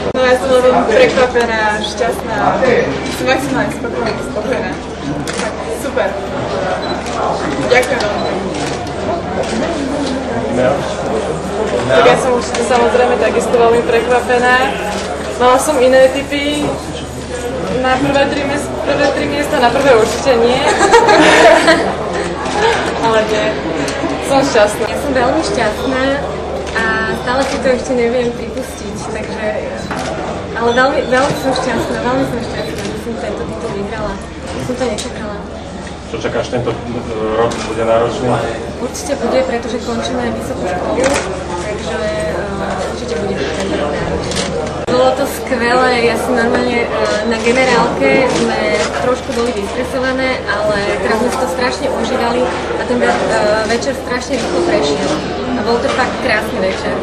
No ja som veľmi prekvapená, šťastná, som maximálne spokojná. Super. Ďakujem veľmi. Tak ja som určite samozrejme takisto veľmi prekvapená. Mala som iné typy na prvé tri miesta, na prvé určite nie. Ale nie, som šťastná. Ja som veľmi šťastná a stále si to ešte neviem pripustiť, takže... Ale veľmi som šťastná, že som tento titul vyhrala. Som to nečakala. Čo čakáš, tento rok bude náročný? Určite bude, pretože končíme vysokú školu, takže určite bude tento rok náročný. Bolo to skvelé, ja si normálne na generálke sme trošku boli vystresované, ale teraz sme si to strašne užívali a ten večer strašne rýchlo prešiel. A bol to fakt krásny večer.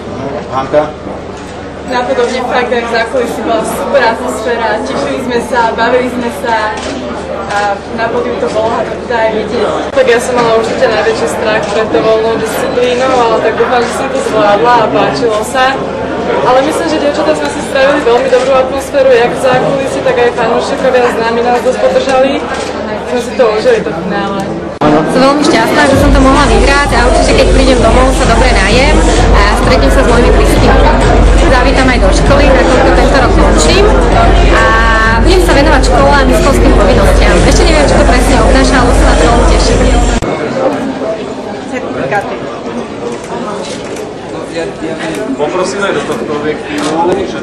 Hanka? Napodobne fakt aj v zákulisí bola super atmosféra, tešili sme sa, bavili sme sa a na pódiu to bolo teda aj vidieť. Tak ja som mala určite najväčší strach pred to voľnou disciplínou, ale tak dúfam, že som to zvládla a páčilo sa. Ale myslím, že dievčatá sme si strávili veľmi dobrú atmosféru, jak v zákulisí, tak aj fanúšikovia s nami nás dosť podržali. Sme si to užili, to finále. Som veľmi šťastná, že som to mohla vyhrať a určite keď prídem domov sa dobre najem a stretnem sa s mojimi blízkymi. Zavítam aj do školy, nakoľko tento rok končím a budem sa venovať škole a školským povinnostiam. Ešte neviem, čo to presne obnáša, ale sa na to veľmi teším. Certifikáty. Poprosím aj do tohto objektívu, že